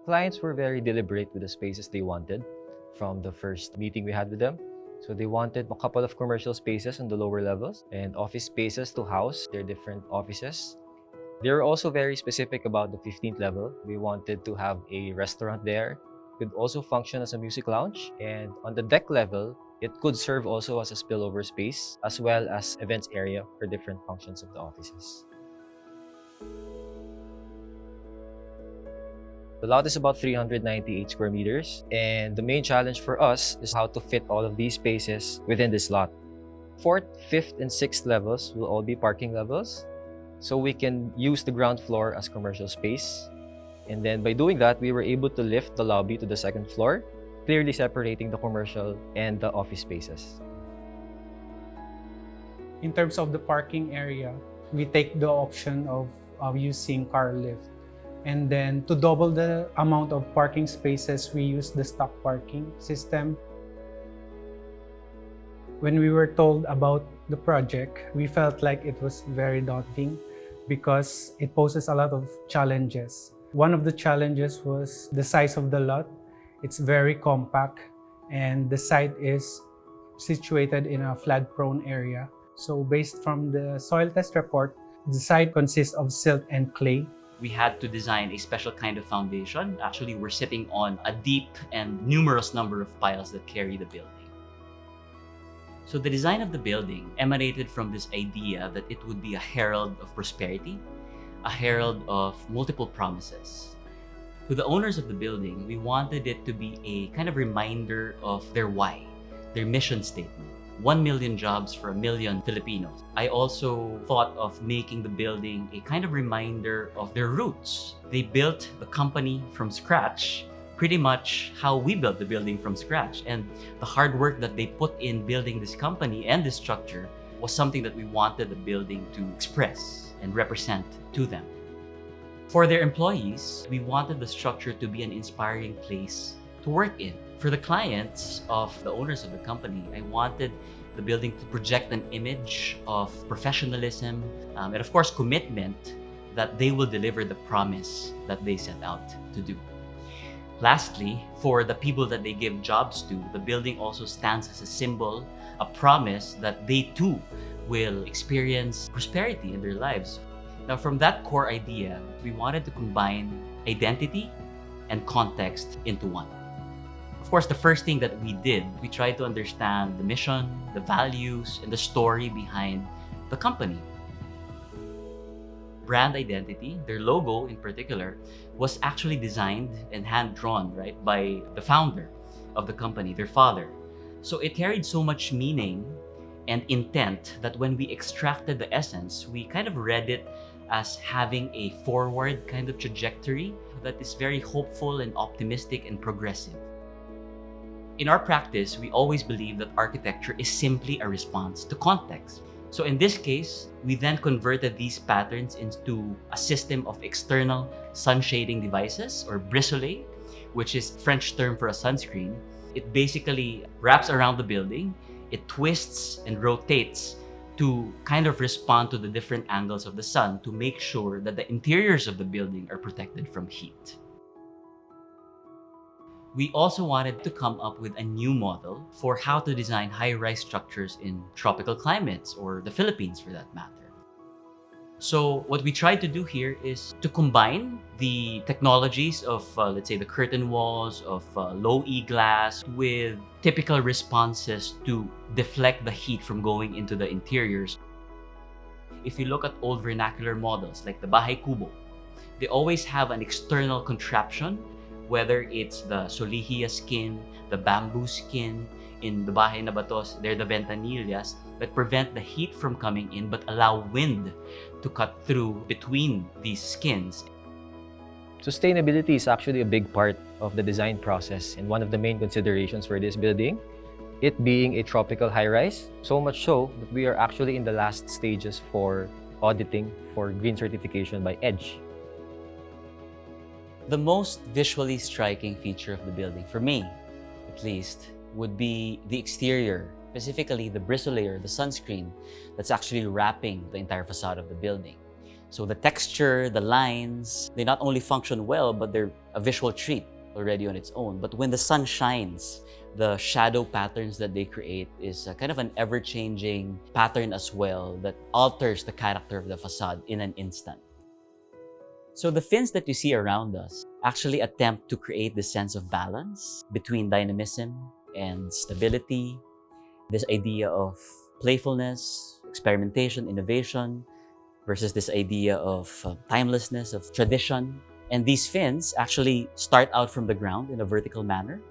Clients were very deliberate with the spaces they wanted from the first meeting we had with them. So they wanted a couple of commercial spaces on the lower levels and office spaces to house their different offices. They were also very specific about the 15th level. We wanted to have a restaurant there. It could also function as a music lounge. And on the deck level, it could serve also as a spillover space, as well as events area for different functions of the offices. The lot is about 398 square meters, and the main challenge for us is how to fit all of these spaces within this lot. 4th, 5th, and 6th levels will all be parking levels, so we can use the ground floor as commercial space. And then by doing that, we were able to lift the lobby to the 2nd floor, clearly separating the commercial and the office spaces. In terms of the parking area, we take the option of using car lift. And then to double the amount of parking spaces, we use the stock parking system. When we were told about the project, we felt like it was very daunting because it poses a lot of challenges. One of the challenges was the size of the lot. It's very compact, and the site is situated in a flood-prone area. So based from the soil test report, the site consists of silt and clay. We had to design a special kind of foundation. Actually, we're sitting on a deep and numerous number of piles that carry the building. So the design of the building emanated from this idea that it would be a herald of prosperity, a herald of multiple promises. To the owners of the building, we wanted it to be a kind of reminder of their why, their mission statement. 1 million jobs for 1 million Filipinos. I also thought of making the building a kind of reminder of their roots. They built the company from scratch, pretty much how we built the building from scratch. And the hard work that they put in building this company and this structure was something that we wanted the building to express and represent to them. For their employees, we wanted the structure to be an inspiring place to work in. For the clients of the owners of the company, I wanted the building to project an image of professionalism and of course commitment that they will deliver the promise that they set out to do. Lastly, for the people that they give jobs to, the building also stands as a symbol, a promise that they too will experience prosperity in their lives. Now, from that core idea, we wanted to combine identity and context into one. Of course, the first thing that we did, we tried to understand the mission, the values, and the story behind the company. Brand identity, their logo in particular, was actually designed and hand-drawn, right, by the founder of the company, their father. So it carried so much meaning and intent that when we extracted the essence, we kind of read it as having a forward kind of trajectory that is very hopeful and optimistic and progressive. In our practice, we always believe that architecture is simply a response to context. So in this case, we then converted these patterns into a system of external sun shading devices, or Brise-Soleil, which is French term for a sunscreen. It basically wraps around the building, it twists and rotates to kind of respond to the different angles of the sun to make sure that the interiors of the building are protected from heat. We also wanted to come up with a new model for how to design high-rise structures in tropical climates, or the Philippines for that matter. So what we tried to do here is to combine the technologies of, let's say, the curtain walls, of low E glass, with typical responses to deflect the heat from going into the interiors. If you look at old vernacular models like the Bahay Kubo, they always have an external contraption, whether it's the solihia skin, the bamboo skin. In the Bahay na Batos, they're the ventanillas that prevent the heat from coming in but allow wind to cut through between these skins. Sustainability is actually a big part of the design process and one of the main considerations for this building, it being a tropical high-rise, so much so that we are actually in the last stages for auditing for green certification by EDGE. The most visually striking feature of the building, for me at least, would be the exterior, specifically the Brise-Soleil, or the sunscreen that's actually wrapping the entire facade of the building. So the texture, the lines, they not only function well, but they're a visual treat already on its own. But when the sun shines, the shadow patterns that they create is a kind of an ever-changing pattern as well that alters the character of the facade in an instant. So the fins that you see around us actually attempt to create this sense of balance between dynamism and stability, this idea of playfulness, experimentation, innovation, versus this idea of timelessness, of tradition. And these fins actually start out from the ground in a vertical manner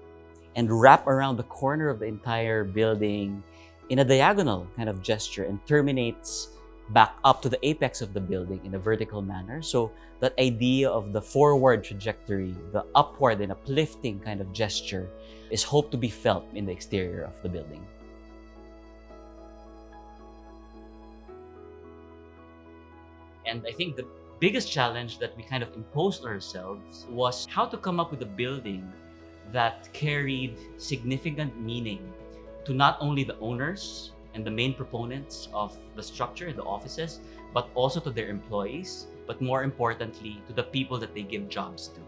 and wrap around the corner of the entire building in a diagonal kind of gesture and terminates back up to the apex of the building in a vertical manner. So that idea of the forward trajectory, the upward and uplifting kind of gesture is hoped to be felt in the exterior of the building. And I think the biggest challenge that we kind of imposed ourselves was how to come up with a building that carried significant meaning to not only the owners and the main proponents of the structure, the offices, but also to their employees, but more importantly, to the people that they give jobs to.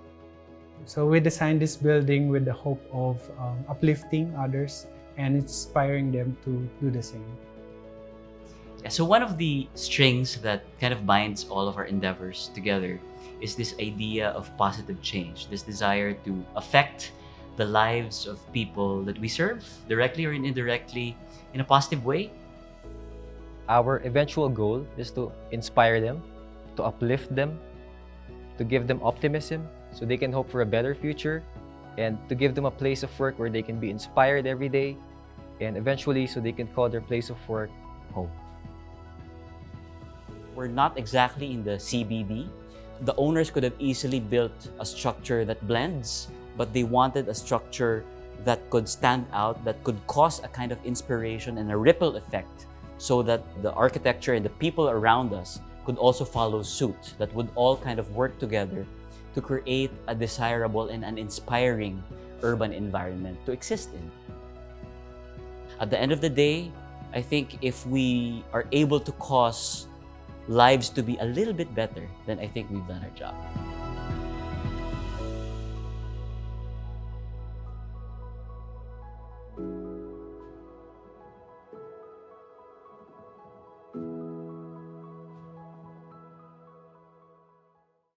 So we designed this building with the hope of uplifting others and inspiring them to do the same. Yeah, so one of the strings that kind of binds all of our endeavors together is this idea of positive change, this desire to affect the lives of people that we serve, directly or indirectly, in a positive way. Our eventual goal is to inspire them, to uplift them, to give them optimism so they can hope for a better future, and to give them a place of work where they can be inspired every day, and eventually so they can call their place of work home. We're not exactly in the CBD. The owners could have easily built a structure that blends, but they wanted a structure that could stand out, that could cause a kind of inspiration and a ripple effect so that the architecture and the people around us could also follow suit, that would all kind of work together to create a desirable and an inspiring urban environment to exist in. At the end of the day, I think if we are able to cause lives to be a little bit better, then I think we've done our job.